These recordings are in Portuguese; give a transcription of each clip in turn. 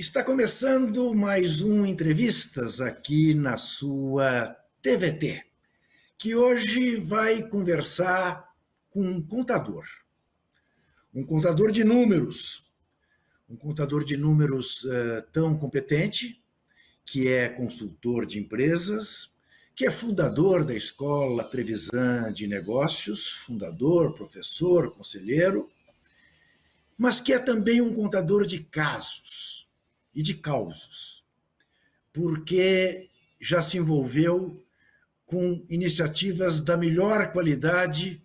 Está começando mais um Entrevistas aqui na sua TVT, que hoje vai conversar com um contador de números, tão competente, que é consultor de empresas, que é fundador da Escola Trevisan de Negócios, fundador, professor, conselheiro, mas que é também um contador de casos e de causos, porque já se envolveu com iniciativas da melhor qualidade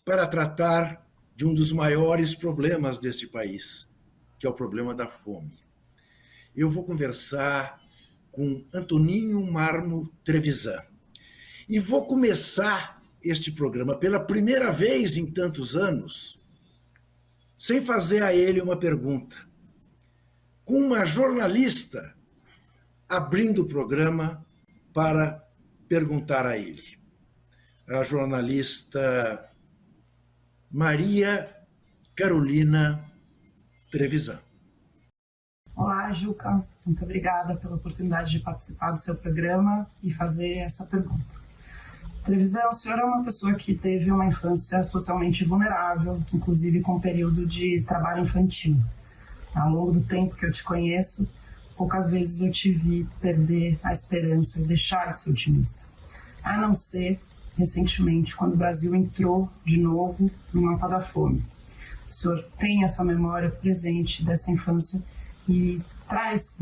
para tratar de um dos maiores problemas deste país, que é o problema da fome. Eu vou conversar com Antoninho Marmo Trevisan. E vou começar este programa pela primeira vez em tantos anos, sem fazer a ele uma pergunta, com uma jornalista abrindo o programa para perguntar a ele. A jornalista Maria Carolina Trevisan. Olá, Juca. Muito obrigada pela oportunidade de participar do seu programa e fazer essa pergunta. Trevisan, o senhor é uma pessoa que teve uma infância socialmente vulnerável, inclusive com um período de trabalho infantil. Ao longo do tempo que eu te conheço, poucas vezes eu te vi perder a esperança e deixar de ser otimista. A não ser, recentemente, quando o Brasil entrou de novo no mapa da fome. O senhor tem essa memória presente dessa infância e traz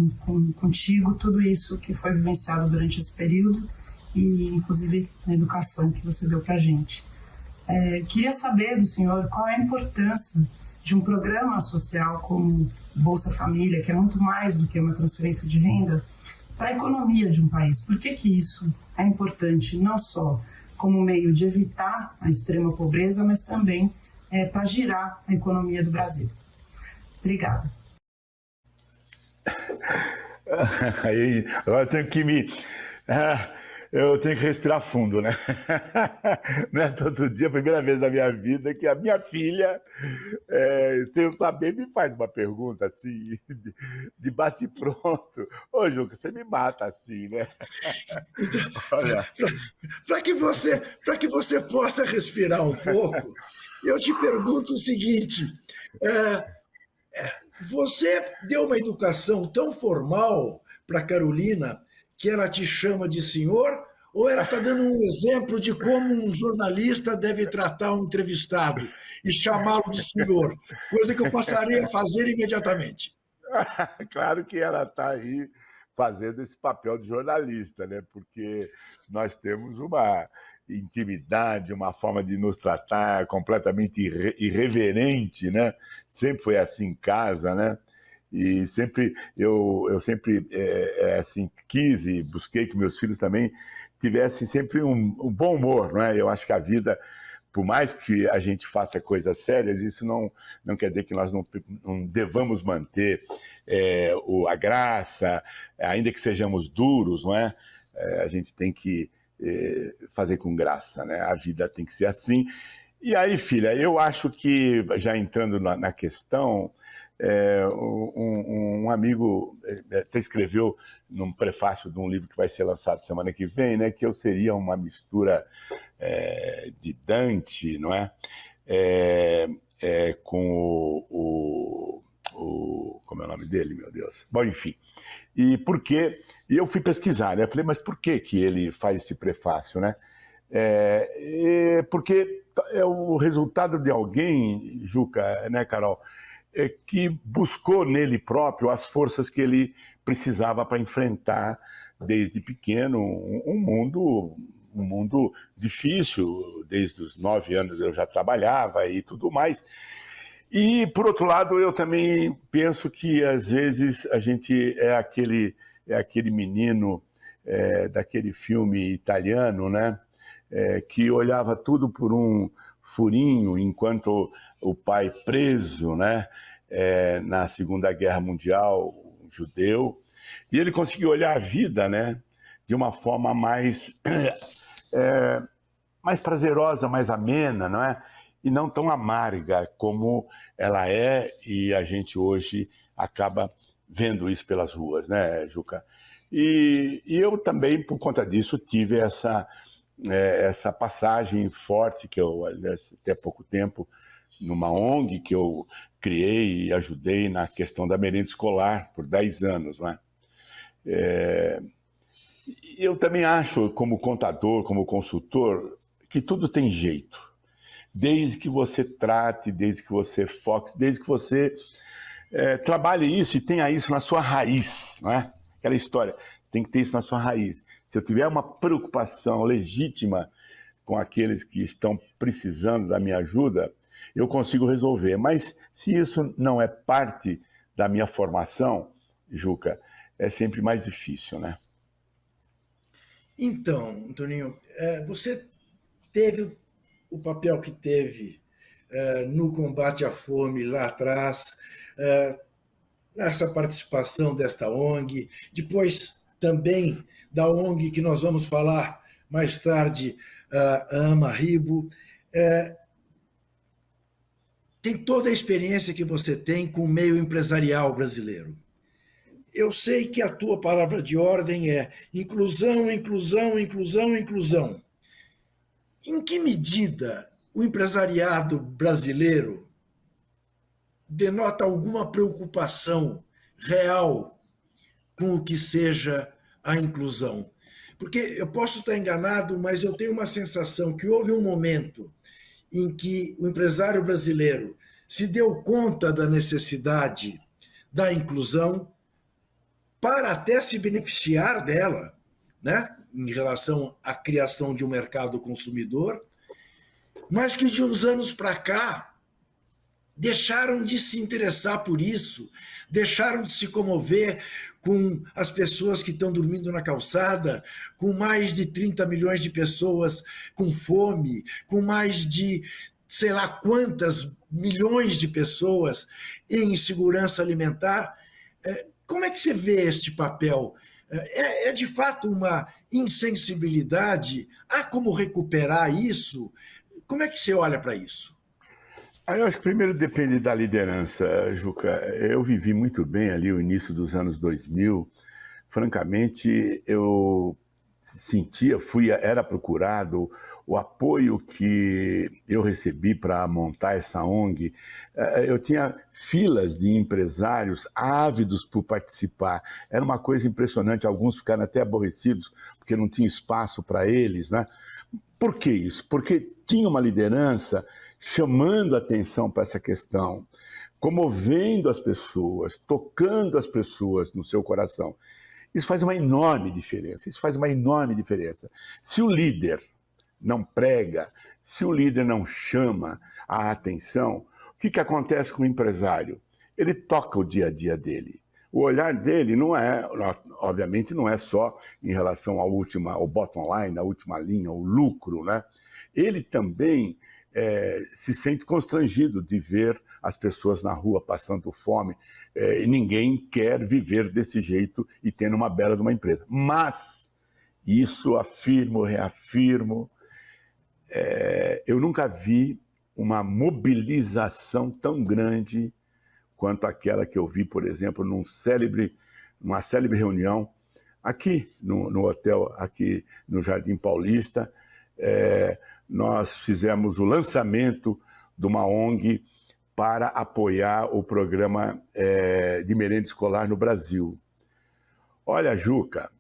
contigo tudo isso que foi vivenciado durante esse período e, inclusive, a educação que você deu para a gente. Queria saber do senhor qual é a importância de um programa social como Bolsa Família, que é muito mais do que uma transferência de renda, para a economia de um país. Por que isso é importante, não só como meio de evitar a extrema pobreza, mas também para girar a economia do Brasil? Obrigada. Aí, agora eu tenho que respirar fundo, né? Não é todo dia, a primeira vez na minha vida, que a minha filha, sem eu saber, me faz uma pergunta assim, de bate-pronto. Ô, Juca, você me mata assim, né? Olha, para que você possa respirar um pouco, eu te pergunto o seguinte: você deu uma educação tão formal para Carolina que ela te chama de senhor, ou ela está dando um exemplo de como um jornalista deve tratar um entrevistado e chamá-lo de senhor, coisa que eu passarei a fazer imediatamente? Claro que ela está aí fazendo esse papel de jornalista, né? Porque nós temos uma intimidade, uma forma de nos tratar completamente irreverente, né? Sempre foi assim em casa, né? E sempre eu sempre assim quis e busquei que meus filhos também tivessem sempre um bom humor, não é? Eu acho que a vida, por mais que a gente faça coisas sérias, isso não quer dizer que nós não devamos manter a graça, ainda que sejamos duros, não é? A gente tem que fazer com graça, né? A vida tem que ser assim. E aí, filha, eu acho que, já entrando na questão, um amigo até escreveu num prefácio de um livro que vai ser lançado semana que vem, né, que eu seria uma mistura de Dante, não é? Com como é o nome dele, meu Deus? Bom, enfim. E por quê? E eu fui pesquisar, né? Eu falei, mas por que ele faz esse prefácio, né? Porque é o resultado de alguém, Juca, né, Carol, que buscou nele próprio as forças que ele precisava para enfrentar, desde pequeno, um mundo difícil. Desde os 9 anos eu já trabalhava e tudo mais. E, por outro lado, eu também penso que, às vezes, a gente é aquele menino daquele filme italiano, né? Que olhava tudo por um furinho, enquanto o pai preso, né? Na Segunda Guerra Mundial, um judeu, e ele conseguiu olhar a vida, né? De uma forma mais prazerosa, mais amena, não é? E não tão amarga como ela é, e a gente hoje acaba vendo isso pelas ruas, né, Juca? E eu também, por conta disso, tive essa passagem forte, que eu, aliás, até pouco tempo, numa ONG que eu criei e ajudei na questão da merenda escolar por 10 anos, né? Eu também acho, como contador, como consultor, que tudo tem jeito. Desde que você trate, desde que você foque, desde que você trabalhe isso e tenha isso na sua raiz, não é? Aquela história, tem que ter isso na sua raiz. Se eu tiver uma preocupação legítima com aqueles que estão precisando da minha ajuda, eu consigo resolver. Mas se isso não é parte da minha formação, Juca, é sempre mais difícil, né? Então, Antoninho, você teve o papel que teve no combate à fome lá atrás, nessa participação desta ONG, depois também da ONG que nós vamos falar mais tarde, a Ama Ribo. Tem toda a experiência que você tem com o meio empresarial brasileiro. Eu sei que a tua palavra de ordem é inclusão, inclusão, inclusão, inclusão. Em que medida o empresariado brasileiro denota alguma preocupação real com o que seja a inclusão? Porque eu posso estar enganado, mas eu tenho uma sensação que houve um momento em que o empresário brasileiro se deu conta da necessidade da inclusão para até se beneficiar dela, né, em relação à criação de um mercado consumidor, mas que de uns anos para cá deixaram de se interessar por isso, deixaram de se comover com as pessoas que estão dormindo na calçada, com mais de 30 milhões de pessoas com fome, com mais de sei lá quantas milhões de pessoas em insegurança alimentar. Como é que você vê este papel? É de fato uma insensibilidade? Há como recuperar isso? Como é que você olha para isso? Eu acho que primeiro depende da liderança, Juca. Eu vivi muito bem ali o início dos anos 2000. Francamente, eu sentia, era procurado o apoio que eu recebi para montar essa ONG. Eu tinha filas de empresários ávidos por participar. Era uma coisa impressionante. Alguns ficaram até aborrecidos porque não tinha espaço para eles, né? Por que isso? Porque tinha uma liderança chamando atenção para essa questão, comovendo as pessoas, tocando as pessoas no seu coração. Isso faz uma enorme diferença. Isso faz uma enorme diferença. Se o líder não prega, se o líder não chama a atenção, o que acontece com o empresário? Ele toca o dia a dia dele. O olhar dele não é, obviamente, não é só em relação ao bottom line, a última linha, o lucro, né? Ele também se sente constrangido de ver as pessoas na rua passando fome, e ninguém quer viver desse jeito e tendo uma bela de uma empresa. Mas, isso afirmo, reafirmo, eu nunca vi uma mobilização tão grande quanto aquela que eu vi, por exemplo, numa célebre reunião aqui no hotel, aqui no Jardim Paulista. Nós fizemos o lançamento de uma ONG para apoiar o programa de merenda escolar no Brasil. Olha, Juca,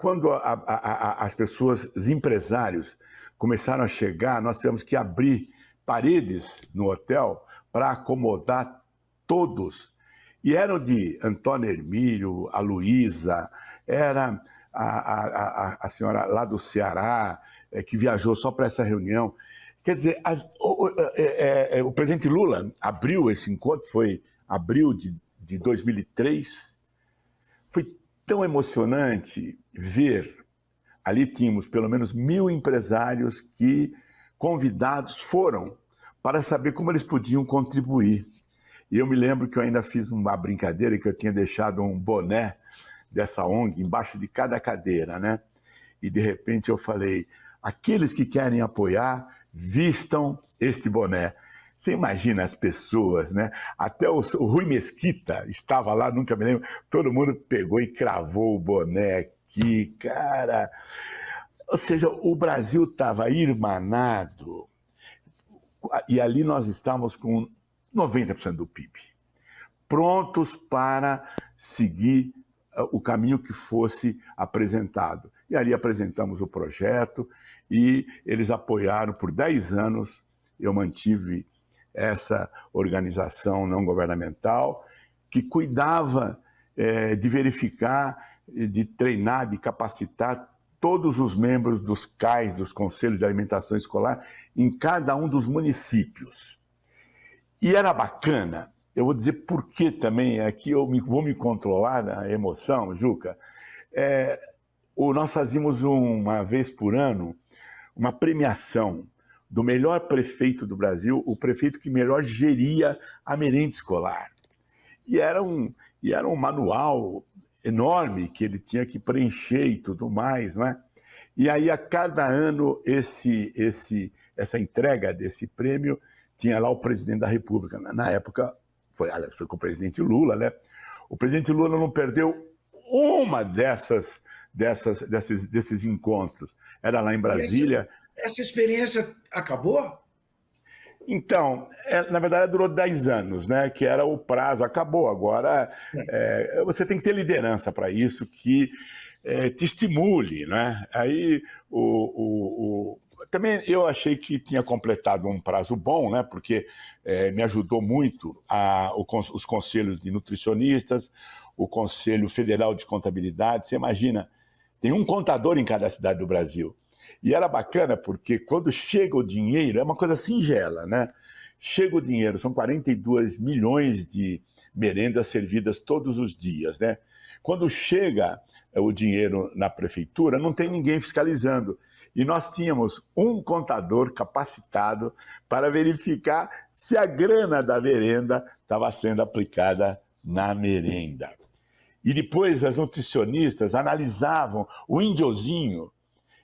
quando as pessoas, os empresários, começaram a chegar, nós tivemos que abrir paredes no hotel para acomodar todos. E eram de Antônio Hermílio, a Luísa, era a senhora lá do Ceará, que viajou só para essa reunião. Quer dizer, o presidente Lula abriu esse encontro, foi abril de 2003. Foi tão emocionante ver. Ali tínhamos pelo menos 1.000 empresários que, convidados, foram para saber como eles podiam contribuir. E eu me lembro que eu ainda fiz uma brincadeira, que eu tinha deixado um boné dessa ONG embaixo de cada cadeira, né? E de repente eu falei, aqueles que querem apoiar, vistam este boné. Você imagina as pessoas, né? Até o Rui Mesquita estava lá, nunca me lembro, todo mundo pegou e cravou o boné aqui, cara. Ou seja, o Brasil estava irmanado e ali nós estávamos com 90% do PIB, prontos para seguir o caminho que fosse apresentado. E ali apresentamos o projeto e eles apoiaram por 10 anos. Eu mantive essa organização não governamental que cuidava de verificar, de treinar, de capacitar todos os membros dos CAIs, dos Conselhos de Alimentação Escolar, em cada um dos municípios. E era bacana, eu vou dizer por que também, aqui eu vou me controlar na emoção, Juca. Nós fazíamos uma vez por ano uma premiação do melhor prefeito do Brasil, o prefeito que melhor geria a merenda escolar. E era um manual enorme que ele tinha que preencher e tudo mais, não é? E aí, a cada ano, essa entrega desse prêmio, tinha lá o presidente da República. Na época, foi com o presidente Lula, né? O presidente Lula não perdeu uma desses encontros. Era lá em Brasília. Essa experiência acabou? Então, na verdade, durou 10 anos, né? Que era o prazo, acabou. Agora, você tem que ter liderança para isso, que te estimule, né? Aí, também eu achei que tinha completado um prazo bom, né? Porque me ajudou muito os conselhos de nutricionistas, o Conselho Federal de Contabilidade. Você imagina, tem um contador em cada cidade do Brasil. E era bacana porque quando chega o dinheiro, é uma coisa singela, né? Chega o dinheiro, são 42 milhões de merendas servidas todos os dias, né? Quando chega o dinheiro na prefeitura, não tem ninguém fiscalizando. E nós tínhamos um contador capacitado para verificar se a grana da merenda estava sendo aplicada na merenda. E depois as nutricionistas analisavam o índiozinho.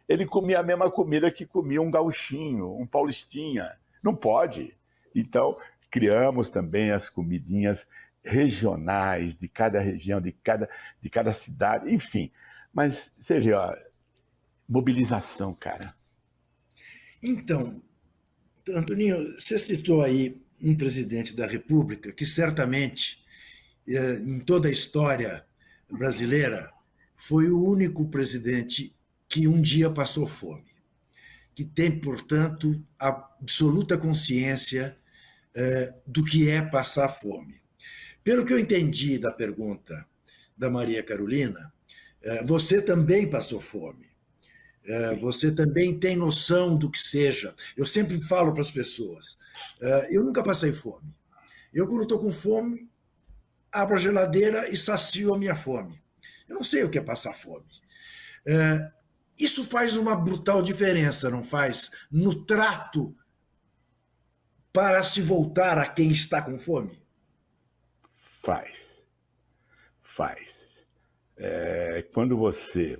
Ele comia a mesma comida que comia um gauchinho, um paulistinha. Não pode. Então, criamos também as comidinhas regionais de cada região, de cada cidade, enfim. Mas você vê, ó, mobilização, cara. Então, Antoninho, você citou aí um presidente da República que certamente, em toda a história brasileira, foi o único presidente que um dia passou fome, que tem, portanto, absoluta consciência do que é passar fome. Pelo que eu entendi da pergunta da Maria Carolina, você também passou fome. Você também tem noção do que seja. Eu sempre falo para as pessoas, eu nunca passei fome. Eu, quando estou com fome, abro a geladeira e sacio a minha fome. Eu não sei o que é passar fome. Isso faz uma brutal diferença, não faz? No trato para se voltar a quem está com fome? Faz. Quando você...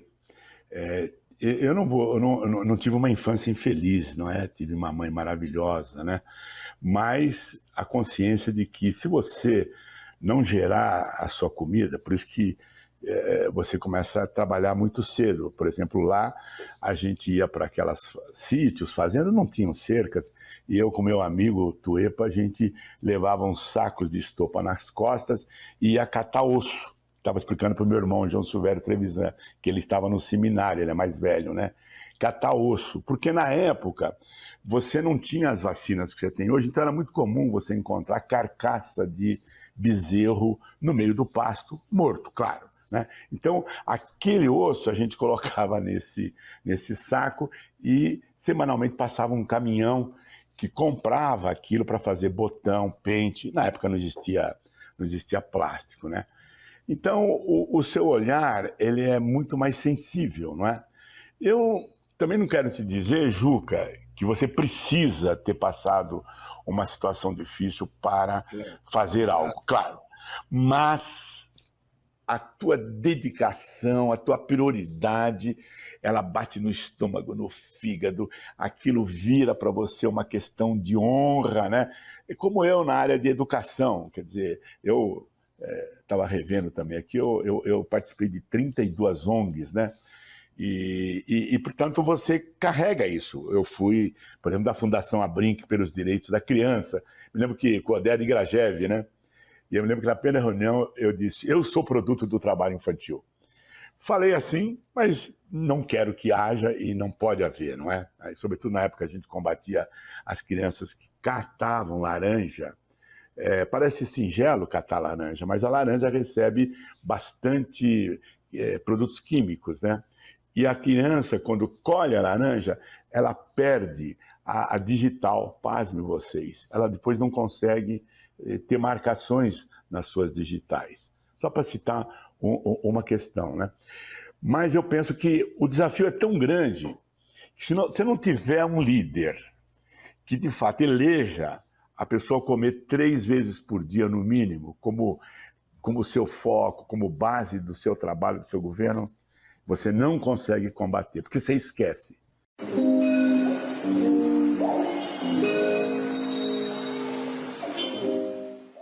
eu não tive uma infância infeliz, não é? Tive uma mãe maravilhosa, né? Mas a consciência de que se você não gerar a sua comida, por isso que você começa a trabalhar muito cedo. Por exemplo, lá a gente ia para aquelas sítios, fazendas, não tinham cercas, e eu com meu amigo Tuepa, a gente levava uns sacos de estopa nas costas e ia catar osso. Estava explicando para o meu irmão, João Silvério Trevisan, que ele estava no seminário, ele é mais velho, né? Catar osso, porque na época você não tinha as vacinas que você tem hoje, então era muito comum você encontrar carcaça de bezerro no meio do pasto, morto, claro. Né? Então, aquele osso a gente colocava nesse saco e semanalmente passava um caminhão que comprava aquilo para fazer botão, pente. Na época não existia plástico, né? Então, o seu olhar ele é muito mais sensível, não é? Eu também não quero te dizer, Juca, que você precisa ter passado uma situação difícil para fazer algo, claro. Mas a tua dedicação, a tua prioridade, ela bate no estômago, no fígado, aquilo vira para você uma questão de honra, né? E como eu na área de educação, quer dizer, eu estava revendo também aqui, eu participei de 32 ONGs, né? Portanto, você carrega isso. Eu fui, por exemplo, da Fundação Abrinq pelos Direitos da Criança. Me lembro que com o Oded Grajew, né? E eu me lembro que na primeira reunião eu disse, eu sou produto do trabalho infantil. Falei assim, mas não quero que haja e não pode haver, não é? Aí, sobretudo na época a gente combatia as crianças que catavam laranja. Parece singelo catar laranja, mas a laranja recebe bastante produtos químicos, né? E a criança, quando colhe a laranja, ela perde a digital, pasmem vocês. Ela depois não consegue ter marcações nas suas digitais. Só para citar uma questão, né? Mas eu penso que o desafio é tão grande que se você não tiver um líder que, de fato, eleja a pessoa comer 3 vezes por dia, no mínimo, como seu foco, como base do seu trabalho, do seu governo, você não consegue combater, porque você esquece.